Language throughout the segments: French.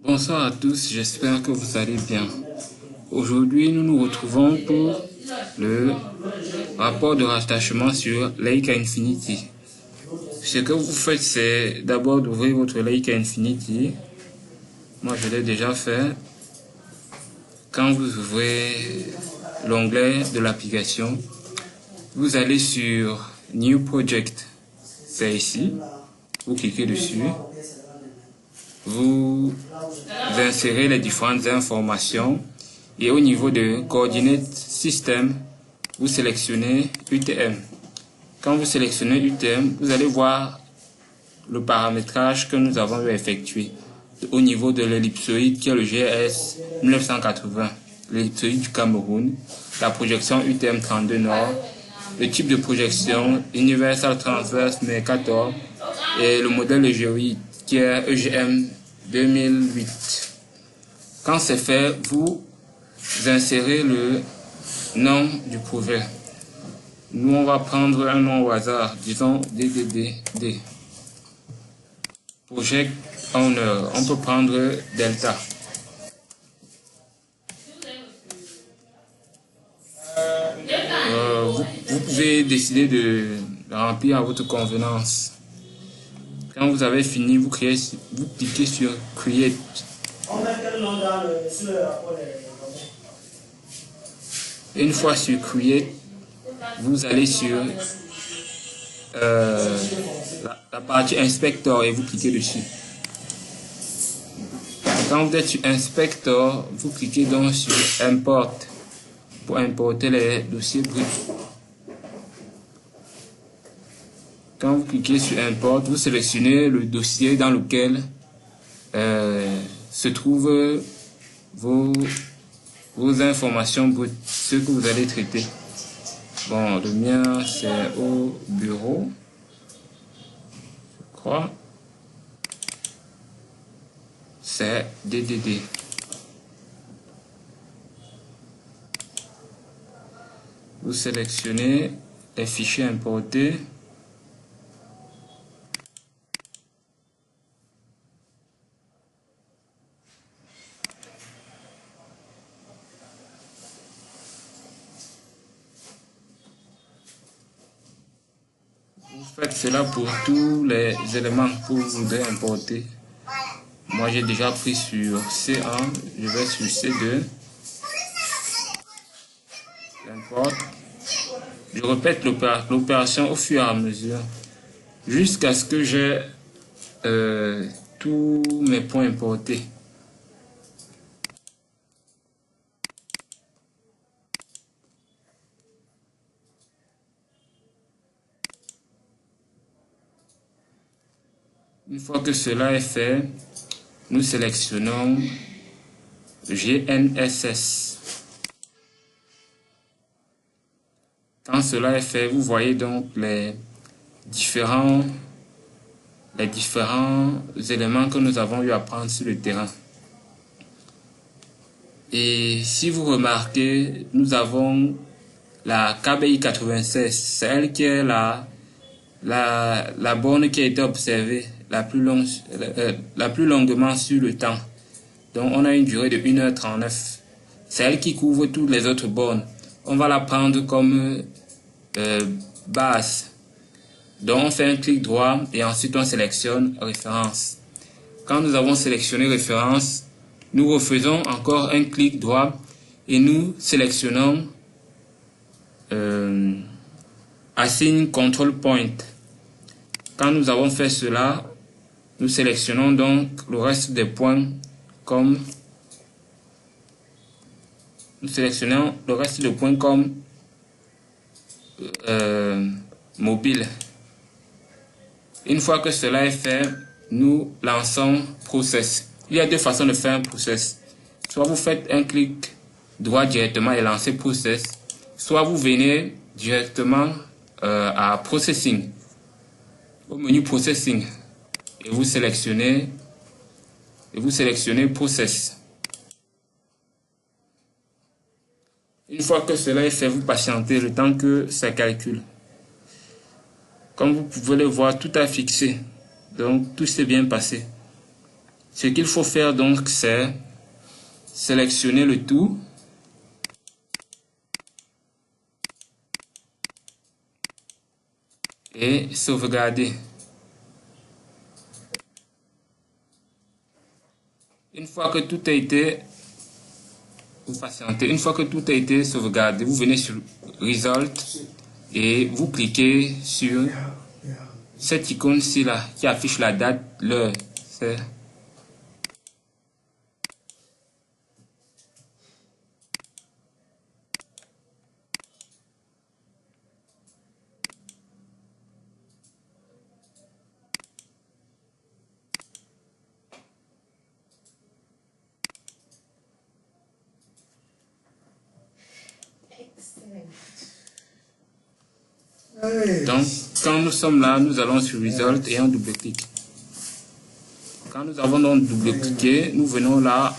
Bonsoir à tous, j'espère que vous allez bien. Aujourd'hui, nous nous retrouvons pour le rapport de rattachement sur Lake Infinity. Ce que vous faites, c'est d'abord d'ouvrir votre Lake Infinity. Moi, je l'ai déjà fait. Quand vous ouvrez l'onglet de l'application, vous allez sur New Project. C'est ici. Vous cliquez dessus. Vous insérez les différentes informations et au niveau de coordinates système, vous sélectionnez UTM. Quand vous sélectionnez UTM, vous allez voir le paramétrage que nous avons effectué au niveau de l'ellipsoïde qui est le GS 1980, l'ellipsoïde du Cameroun, la projection UTM 32 Nord, le type de projection Universal Transverse Mercator et le modèle de géoïde qui est EGM 2008. Quand c'est fait, vous insérez le nom du projet. Nous, on va prendre un nom au hasard, disons DDD. Project Owner, on peut prendre Delta. Vous pouvez décider de remplir à votre convenance. Quand vous avez fini, vous cliquez sur Create. Une fois sur Create, vous allez sur la partie Inspector et vous cliquez dessus. Quand vous êtes sur Inspector, vous cliquez donc sur Import pour importer les dossiers bruts. Quand vous cliquez sur Import, vous sélectionnez le dossier dans lequel se trouvent vos informations brutes, ce que vous allez traiter. Bon, le mien c'est au bureau, je crois. C'est DDD. Vous sélectionnez les fichiers importés. Vous faites cela pour tous les éléments que vous voudrez importer. Moi, j'ai déjà pris sur C1, je vais sur C2. J'importe. Je répète l'opération au fur et à mesure jusqu'à ce que j'ai tous mes points importés. Une fois que cela est fait, nous sélectionnons GNSS. Quand cela est fait, vous voyez donc les différents éléments que nous avons eu à prendre sur le terrain. Et si vous remarquez, nous avons la KBI 96, celle qui est la borne qui a été observée la plus longuement sur le temps. Donc on a une durée de 1h39. C'est elle qui couvre toutes les autres bornes. On va la prendre comme base. Donc on fait un clic droit et ensuite on sélectionne référence. Quand nous avons sélectionné référence, nous refaisons encore un clic droit et nous sélectionnons Assign Control Point. Quand nous avons fait cela, nous sélectionnons donc le reste des points comme mobile. Une fois que cela est fait, nous lançons Process. Il y a deux façons de faire un Process. Soit vous faites un clic droit directement et lancez Process, soit vous venez directement à Processing, au menu Processing, et vous sélectionnez Process. Une fois que cela est fait, vous patientez le temps que ça calcule. Comme vous pouvez le voir, tout a fixé. Donc tout s'est bien passé. Ce qu'il faut faire donc, c'est sélectionner le tout. Et sauvegarder. Une fois que tout a été, vous patientez, une fois que tout a été sauvegardé, vous venez sur Result et vous cliquez sur cette icône-ci là qui affiche la date, l'heure. C'est donc, quand nous sommes là, nous allons sur Result et on double-clique. Quand nous avons donc double-cliqué, nous venons là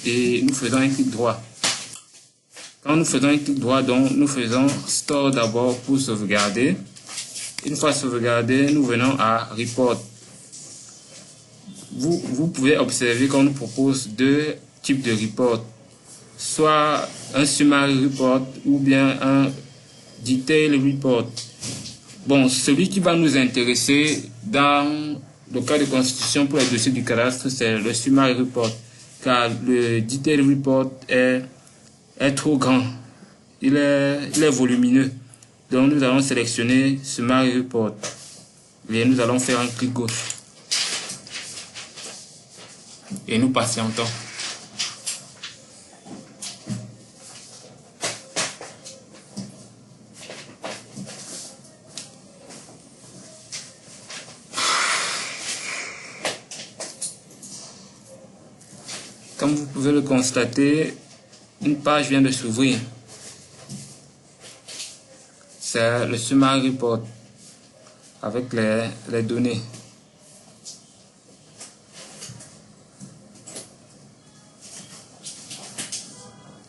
et nous faisons un clic droit. Quand nous faisons un clic droit, donc nous faisons Store d'abord pour sauvegarder. Une fois sauvegardé, nous venons à Report. Vous pouvez observer qu'on nous propose deux types de report. Soit un Summary Report ou bien un Detail Report. Bon, celui qui va nous intéresser dans le cas de constitution pour les dossiers du cadastre, c'est le Summary Report, car le Detail Report est trop grand, il est volumineux. Donc nous allons sélectionner Summary Report et nous allons faire un clic gauche et nous patientons. Comme vous pouvez le constater, une page vient de s'ouvrir. C'est le Summary Report avec les données.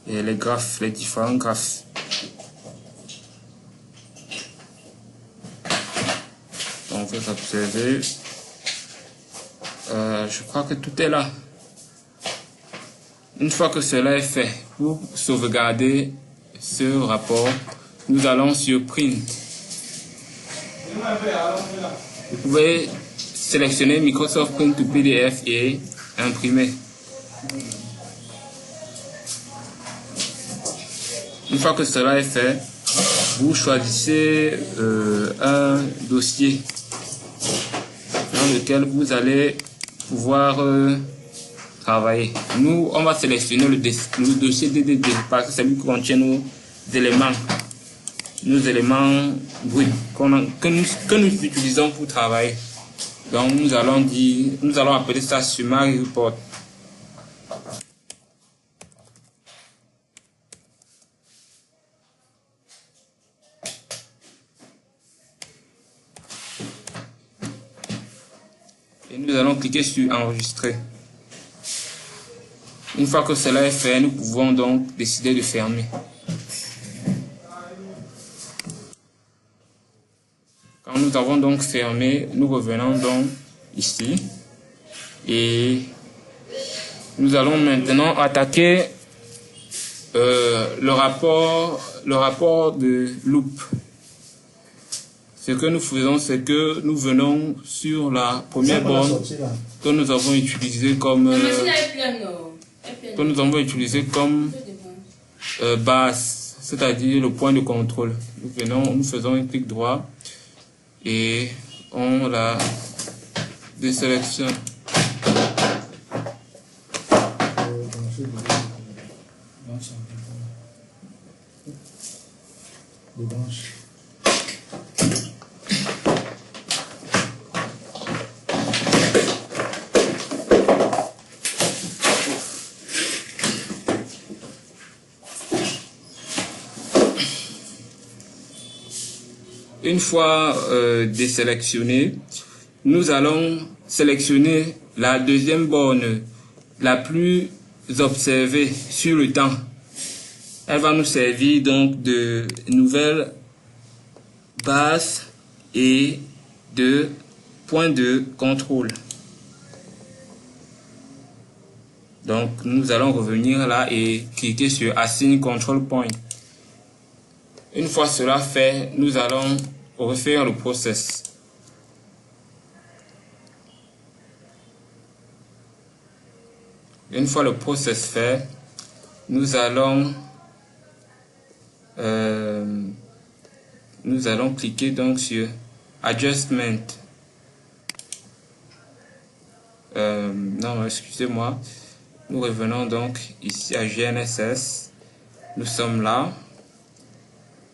Et les graphes, les différents graphes. Donc vous observez. Je crois que tout est là. Une fois que cela est fait, pour sauvegarder ce rapport, nous allons sur Print. Vous pouvez sélectionner Microsoft Print to PDF et imprimer. Une fois que cela est fait, vous choisissez un dossier dans lequel vous allez pouvoir travailler. Nous, on va sélectionner le dossier DDD parce que c'est lui qui contient nos éléments bruts que nous utilisons pour travailler. Donc nous allons appeler ça Summary Report. Et nous allons cliquer sur Enregistrer. Une fois que cela est fait, nous pouvons donc décider de fermer. Quand nous avons donc fermé, nous revenons donc ici et nous allons maintenant attaquer le rapport de Loop. Ce que nous faisons, c'est que nous venons sur la première borne que nous avons utilisée comme base, c'est-à-dire le point de contrôle. Nous faisons un clic droit et on la désélectionne. Une fois désélectionné, nous allons sélectionner la deuxième borne la plus observée sur le temps. Elle va nous servir donc de nouvelle base et de point de contrôle. Donc, nous allons revenir là et cliquer sur Assign Control Point. Une fois cela fait, nous allons refaire le process. Une fois le process fait, nous allons cliquer donc sur Adjustment. Non, excusez-moi. Nous revenons donc ici à GNSS. Nous sommes là.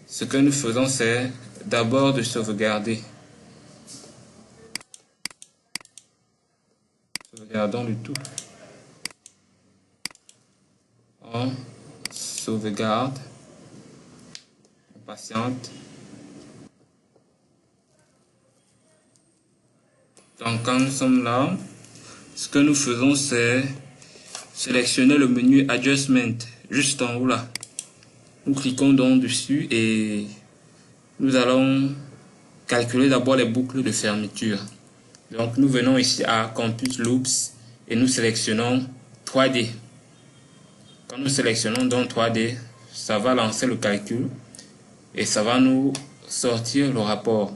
Ce que nous faisons, c'est d'abord de sauvegarder. Sauvegardons le tout. On sauvegarde. On patiente. Donc quand nous sommes là, ce que nous faisons, c'est sélectionner le menu Adjustment, juste en haut là. Nous cliquons donc dessus et nous allons calculer d'abord les boucles de fermeture. Donc nous venons ici à Compute Loops et nous sélectionnons 3D. Quand nous sélectionnons donc 3D, ça va lancer le calcul et ça va nous sortir le rapport.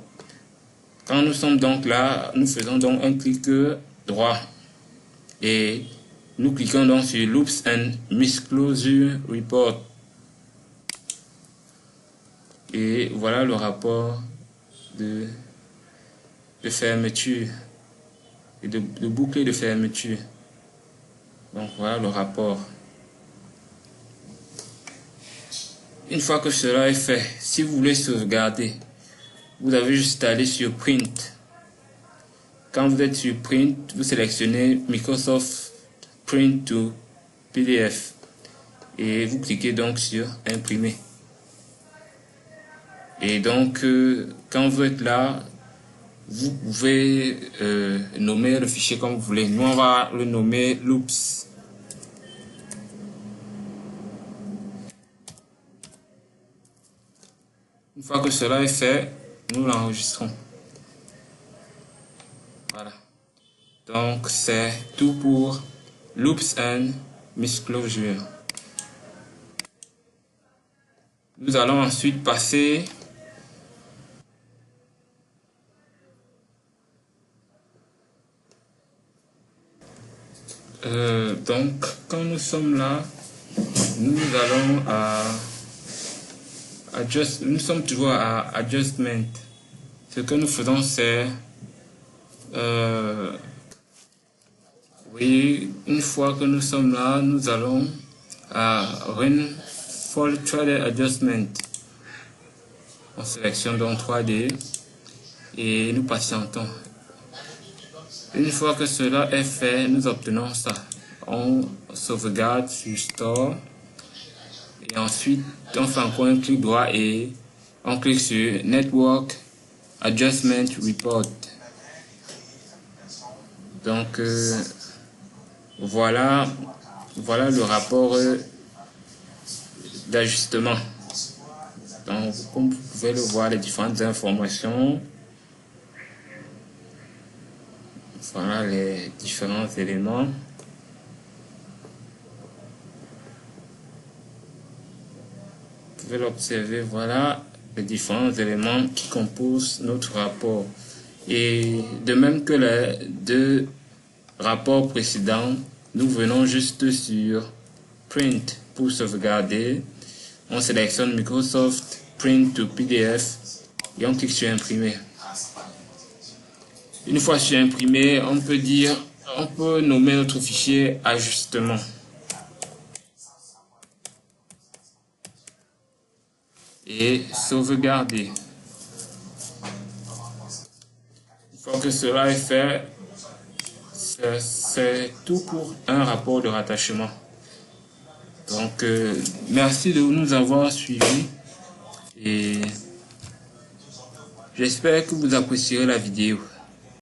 Quand nous sommes donc là, nous faisons donc un clic droit et nous cliquons donc sur Loops and Misclosure Report. Et voilà le rapport de fermeture et de boucle de fermeture. Donc voilà le rapport. Une fois que cela est fait, si vous voulez sauvegarder, vous avez juste à aller sur Print. Quand vous êtes sur Print, vous sélectionnez Microsoft Print to PDF et vous cliquez donc sur Imprimer. Et donc, quand vous êtes là, vous pouvez nommer le fichier comme vous voulez. Nous, on va le nommer Loops. Une fois que cela est fait, nous l'enregistrons. Voilà. Donc, c'est tout pour Loops and Misclosure. Nous allons ensuite passer donc, quand nous sommes là, nous allons nous sommes toujours à Adjustment. Ce que nous faisons, c'est oui, une fois que nous sommes là, nous allons à Run Full 3D Adjustment. On sélectionne donc 3D et nous patientons. Une fois que cela est fait, nous obtenons ça. On sauvegarde sur Store et ensuite on fait encore un clic droit et on clique sur Network Adjustment Report. Donc voilà le rapport d'ajustement. Donc comme vous pouvez le voir, les différentes informations. Voilà les différents éléments. Vous pouvez l'observer, voilà les différents éléments qui composent notre rapport. Et de même que les deux rapports précédents, nous venons juste sur Print pour sauvegarder. On sélectionne Microsoft Print to PDF et on clique sur Imprimer. Une fois sur Imprimer, on peut nommer notre fichier Ajustement. Et sauvegarder. Une fois que cela est fait, c'est tout pour un rapport de rattachement. Donc, merci de nous avoir suivis et j'espère que vous apprécierez la vidéo.